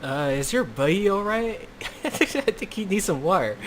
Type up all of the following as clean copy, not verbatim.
Is your buddy alright? I think he needs some water.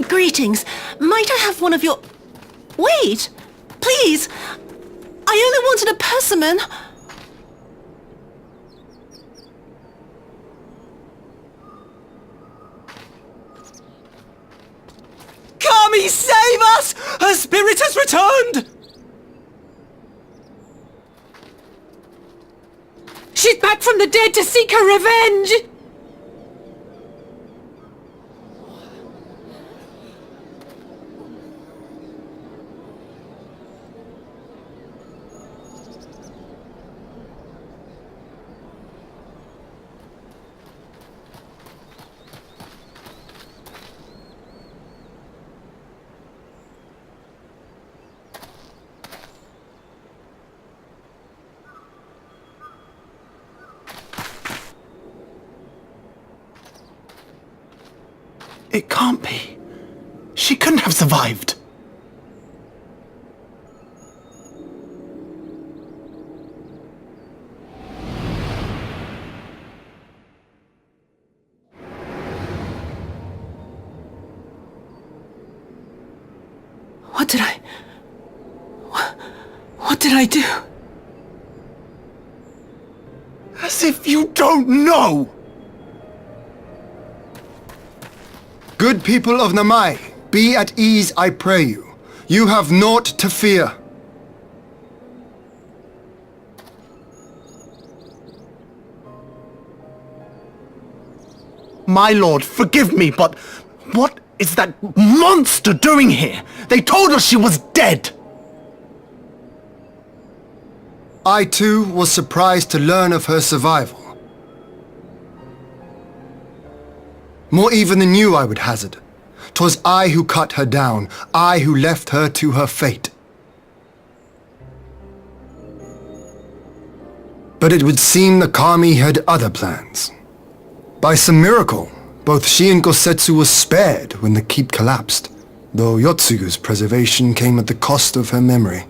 Greetings. Might I have one of your... Wait! Please! I only wanted a persimmon! Kami, save us! Her spirit has returned! She's back from the dead to seek her revenge! It can't be. She couldn't have survived. What did I do? As if you don't know! Good people of Namai, be at ease, I pray you. You have naught to fear. My lord, forgive me, but what is that monster doing here? They told us she was dead! I too was surprised to learn of her survival. More even than you, I would hazard. 'Twas I who cut her down, I who left her to her fate. But it would seem the Kami had other plans. By some miracle, both she and Gosetsu were spared when the keep collapsed, though Yotsugu's preservation came at the cost of her memory.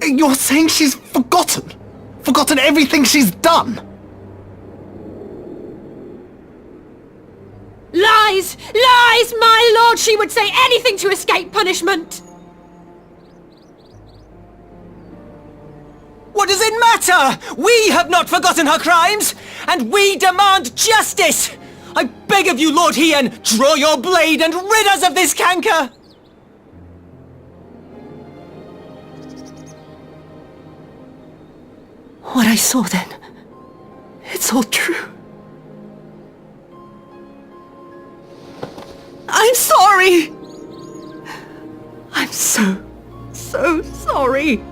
You're saying she's forgotten? Forgotten everything she's done? Lies! Lies! My lord, she would say anything to escape punishment! What does it matter? We have not forgotten her crimes, and we demand justice! I beg of you, Lord Hien, draw your blade and rid us of this canker! What I saw then, it's all true. I'm sorry! I'm so sorry.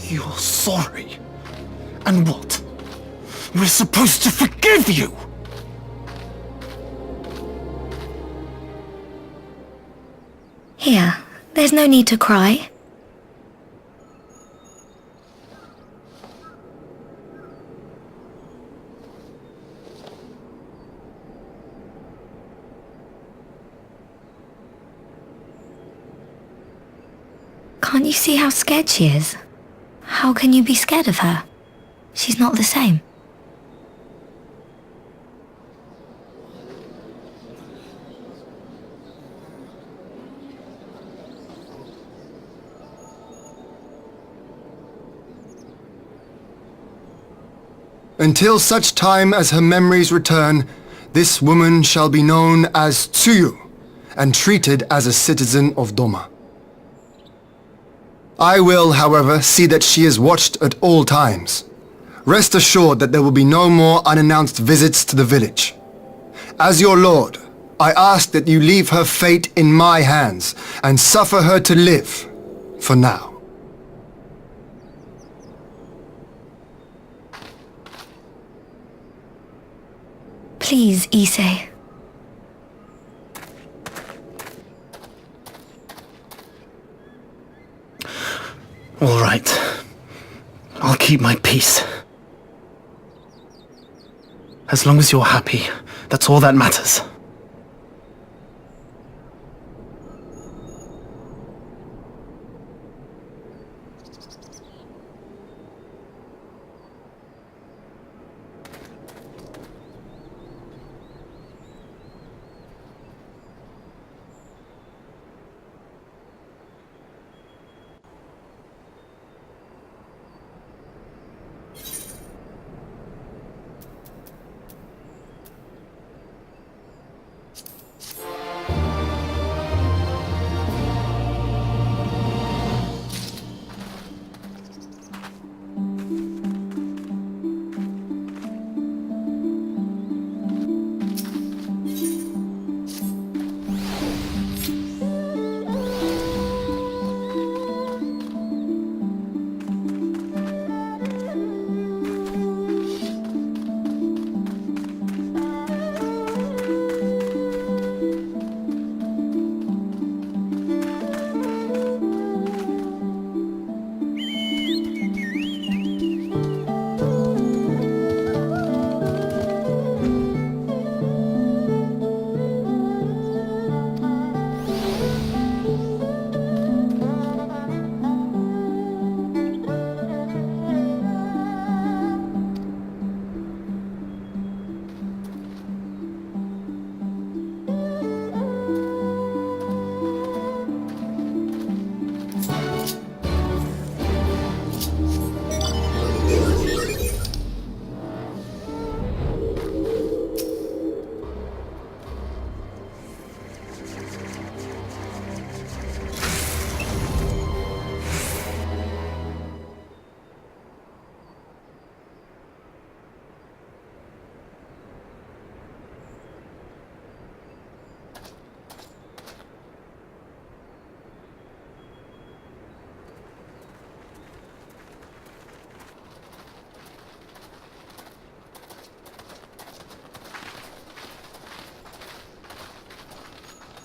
You're sorry? And what? We're supposed to forgive you! Here, there's no need to cry. Can't you see how scared she is? How can you be scared of her? She's not the same. Until such time as her memories return, this woman shall be known as Tsuyu, and treated as a citizen of Doma. I will, however, see that she is watched at all times. Rest assured that there will be no more unannounced visits to the village. As your lord, I ask that you leave her fate in my hands, and suffer her to live, for now. Please, Issei. All right. I'll keep my peace. As long as you're happy, that's all that matters.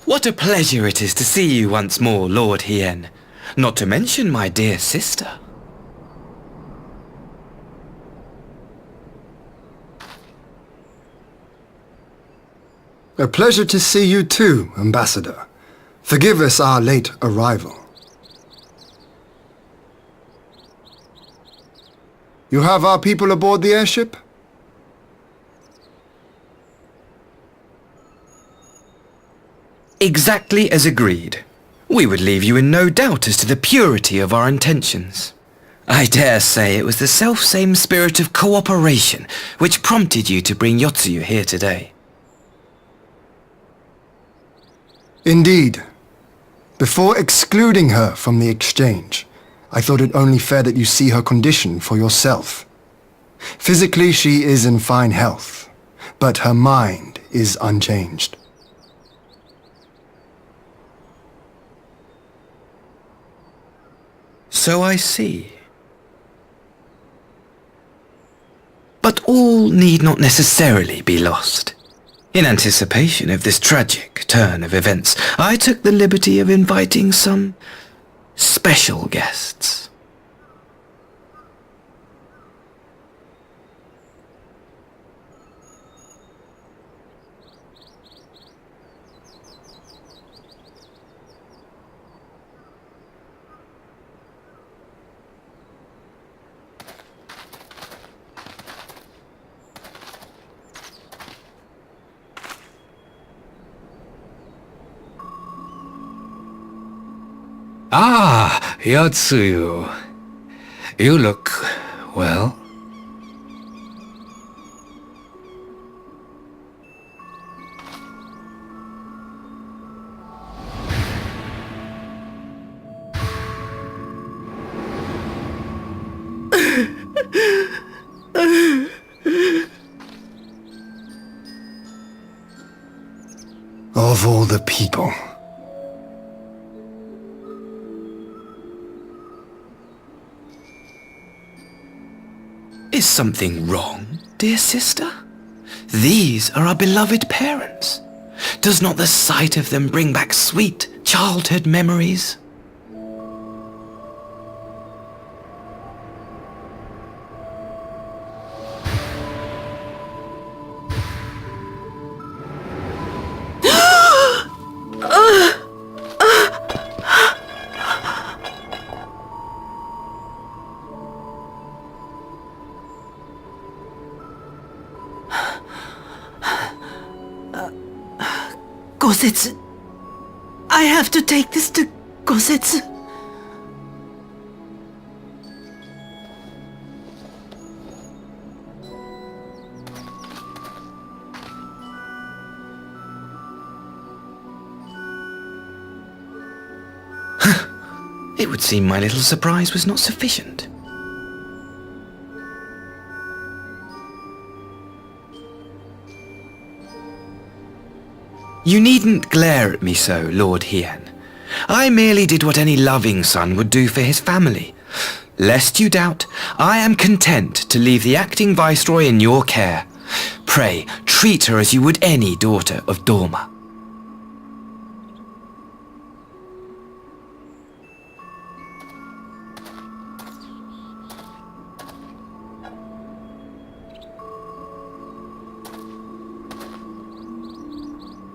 What a pleasure it is to see you once more, Lord Hien. Not to mention my dear sister. A pleasure to see you too, Ambassador. Forgive us our late arrival. You have our people aboard the airship? Exactly as agreed. We would leave you in no doubt as to the purity of our intentions. I dare say it was the self-same spirit of cooperation which prompted you to bring Yotsuyu here today. Indeed. Before excluding her from the exchange, I thought it only fair that you see her condition for yourself. Physically, she is in fine health, but her mind is unchanged. So I see. But all need not necessarily be lost. In anticipation of this tragic turn of events, I took the liberty of inviting some special guests. Ah, Yotsuyu. You look well. Of all the people. Is something wrong, dear sister? These are our beloved parents. Does not the sight of them bring back sweet childhood memories? Gosetsu. I have to take this to Gosetsu. It would seem my little surprise was not sufficient. You needn't glare at me so, Lord Hien. I merely did what any loving son would do for his family. Lest you doubt, I am content to leave the acting viceroy in your care. Pray, treat her as you would any daughter of Dorma.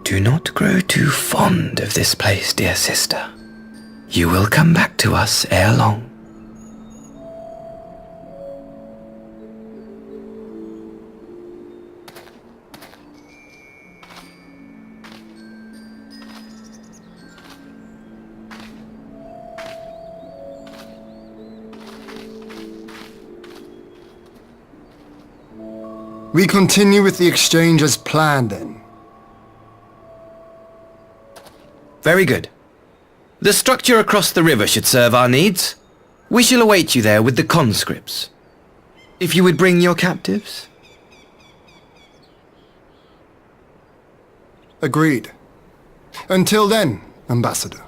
Do not grow too fond of this place, dear sister. You will come back to us ere long. We continue with the exchange as planned then. Very good. The structure across the river should serve our needs. We shall await you there with the conscripts. If you would bring your captives. Agreed. Until then, Ambassador.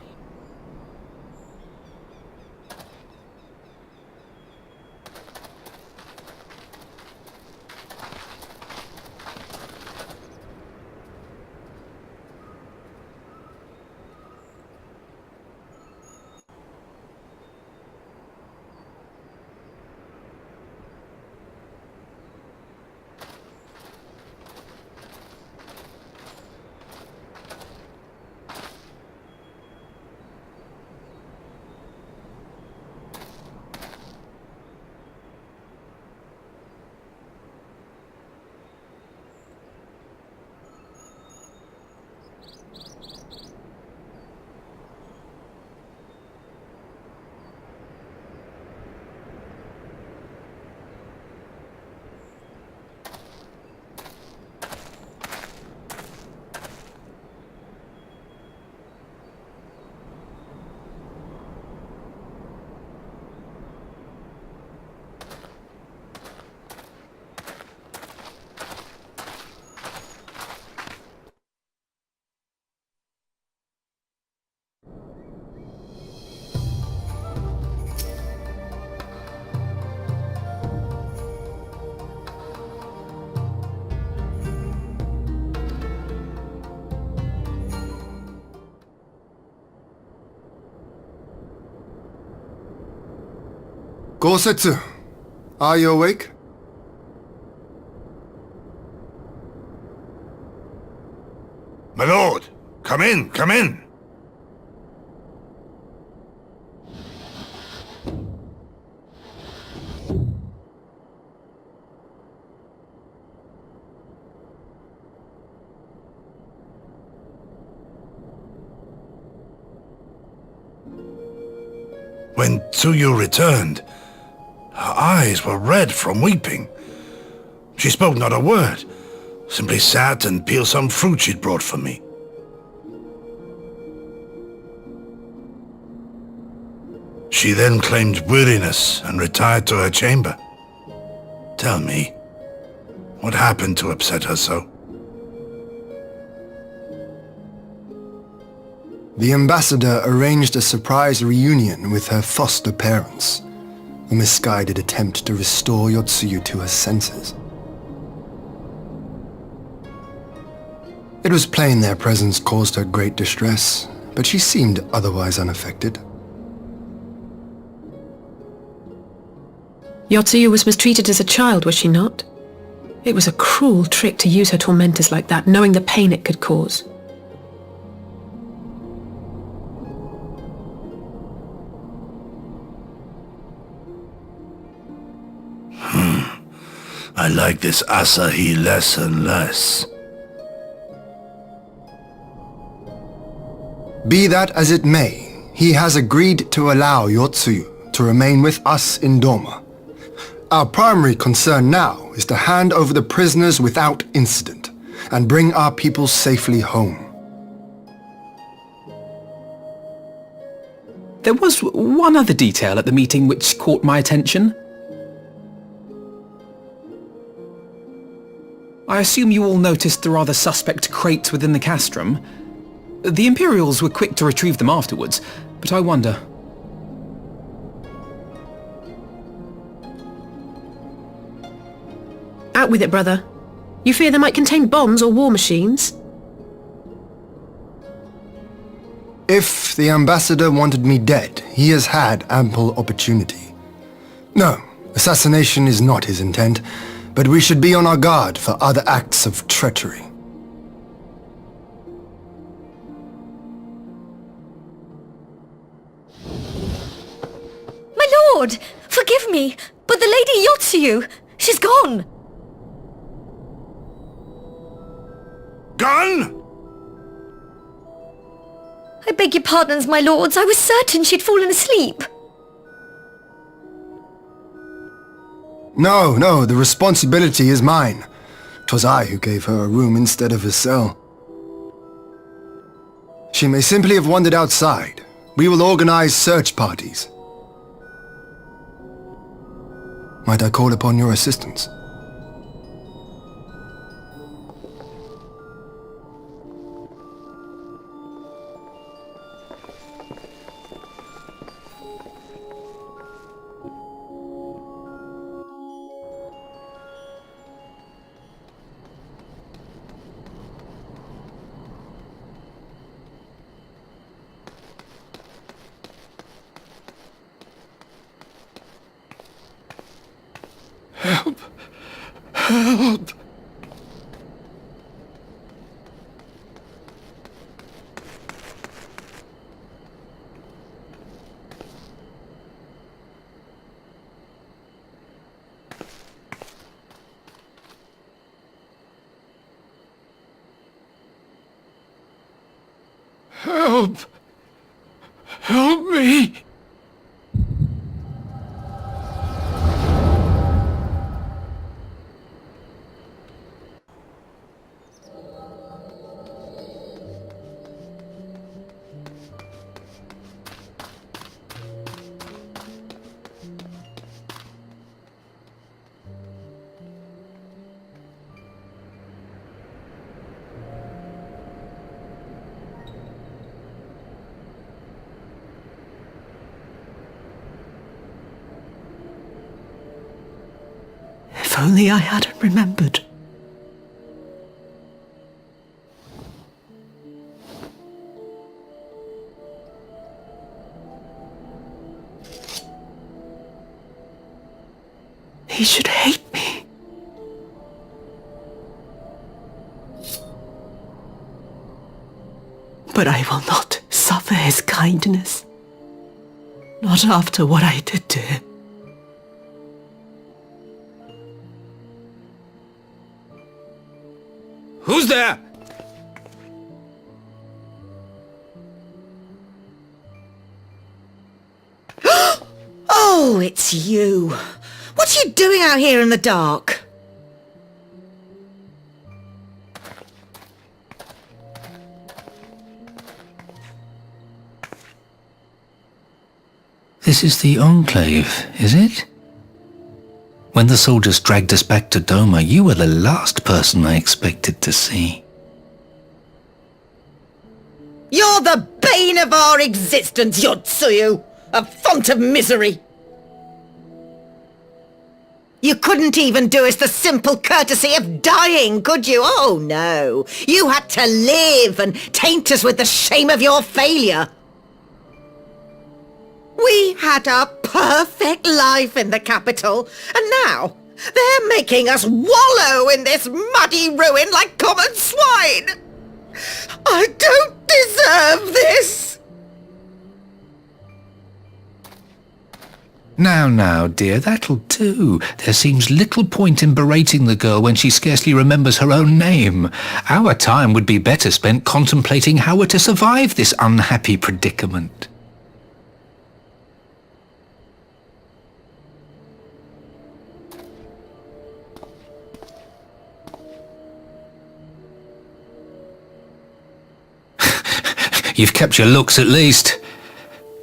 Gosetsu, are you awake? My lord, come in, come in. When Tsuyu returned, her eyes were red from weeping. She spoke not a word, simply sat and peeled some fruit she'd brought for me. She then claimed weariness and retired to her chamber. Tell me, what happened to upset her so? The ambassador arranged a surprise reunion with her foster parents, a misguided attempt to restore Yotsuyu to her senses. It was plain their presence caused her great distress, but she seemed otherwise unaffected. Yotsuyu was mistreated as a child, was she not? It was a cruel trick to use her tormentors like that, knowing the pain it could cause. I like this Asahi less and less. Be that as it may, he has agreed to allow Yotsuyu to remain with us in Doma. Our primary concern now is to hand over the prisoners without incident and bring our people safely home. There was one other detail at the meeting which caught my attention. I assume you all noticed the rather suspect crates within the castrum. The Imperials were quick to retrieve them afterwards, but I wonder... Out with it, brother. You fear they might contain bombs or war machines? If the ambassador wanted me dead, he has had ample opportunity. No, assassination is not his intent, but we should be on our guard for other acts of treachery. My lord! Forgive me, but the Lady Yotsuyu, she's gone! Gone? I beg your pardons, my lords. I was certain she'd fallen asleep. No, the responsibility is mine. 'Twas I who gave her a room instead of a cell. She may simply have wandered outside. We will organize search parties. Might I call upon your assistance? Help! Help! Help! Help me! If only I hadn't remembered. But I will not suffer his kindness. Not after what I did to him. Who's there? Oh, it's you. What are you doing out here in the dark? This is the Enclave, is it? When the soldiers dragged us back to Doma, you were the last person I expected to see. You're the bane of our existence, Yotsuyu! A font of misery! You couldn't even do us the simple courtesy of dying, could you? Oh no! You had to live and taint us with the shame of your failure! We had a perfect life in the capital, and now they're making us wallow in this muddy ruin like common swine! I don't deserve this! Now, dear, that'll do. There seems little point in berating the girl when she scarcely remembers her own name. Our time would be better spent contemplating how we're to survive this unhappy predicament. You've kept your looks at least.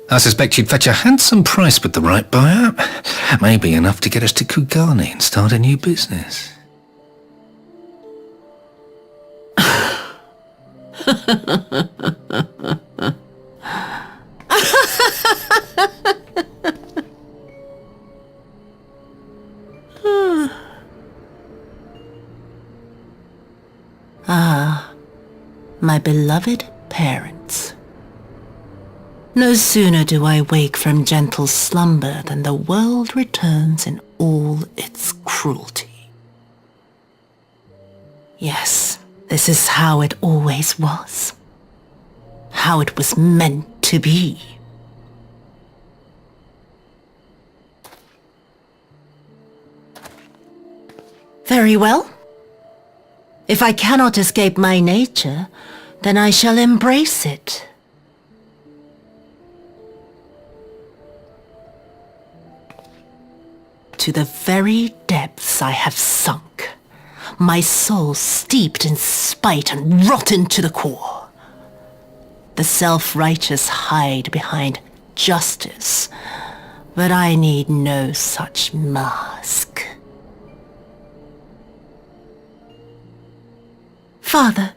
I suspect you'd fetch a handsome price with the right buyer. Maybe enough to get us to Kugane and start a new business. Ah, my beloved parents. No sooner do I wake from gentle slumber than the world returns in all its cruelty. Yes, this is how it always was. How it was meant to be. Very well. If I cannot escape my nature, then I shall embrace it. To the very depths I have sunk, my soul steeped in spite and rotten to the core. The self-righteous hide behind justice, but I need no such mask. Father,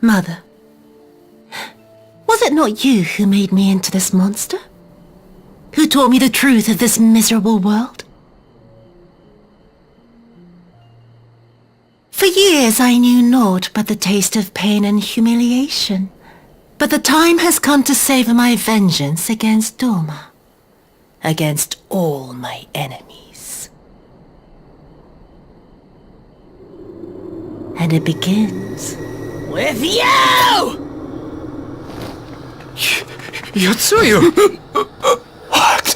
Mother, was it not you who made me into this monster? Who taught me the truth of this miserable world? For years I knew naught but the taste of pain and humiliation. But the time has come to savor my vengeance against Doma. Against all my enemies. And it begins with you! Yotsuyu! What?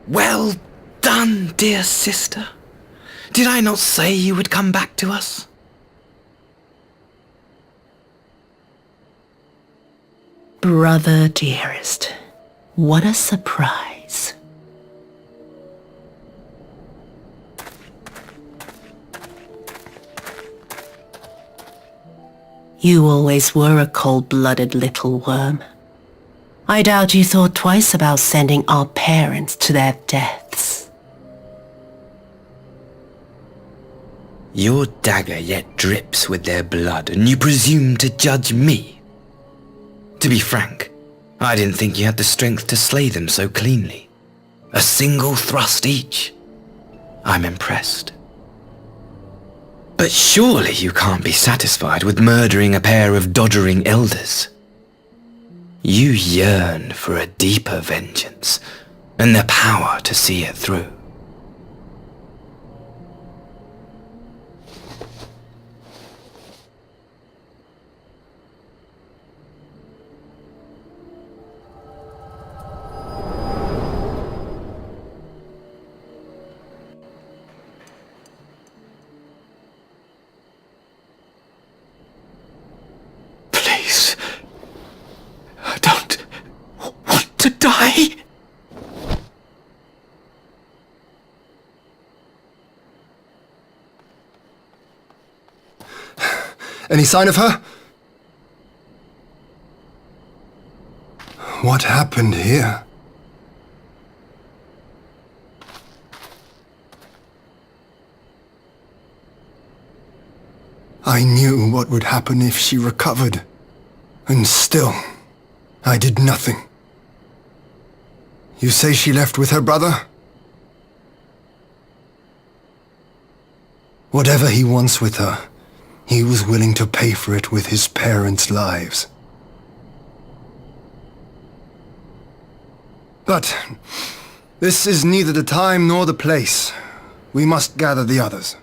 Well done, dear sister. Did I not say you would come back to us? Brother dearest, what a surprise. You always were a cold-blooded little worm. I doubt you thought twice about sending our parents to their deaths. Your dagger yet drips with their blood, and you presume to judge me? To be frank, I didn't think you had the strength to slay them so cleanly. A single thrust each. I'm impressed. But surely you can't be satisfied with murdering a pair of doddering elders. You yearn for a deeper vengeance, and the power to see it through. Please. I don't want to die. Any sign of her? What happened here? I knew what would happen if she recovered. And still, I did nothing. You say she left with her brother? Whatever he wants with her, he was willing to pay for it with his parents' lives. But this is neither the time nor the place. We must gather the others.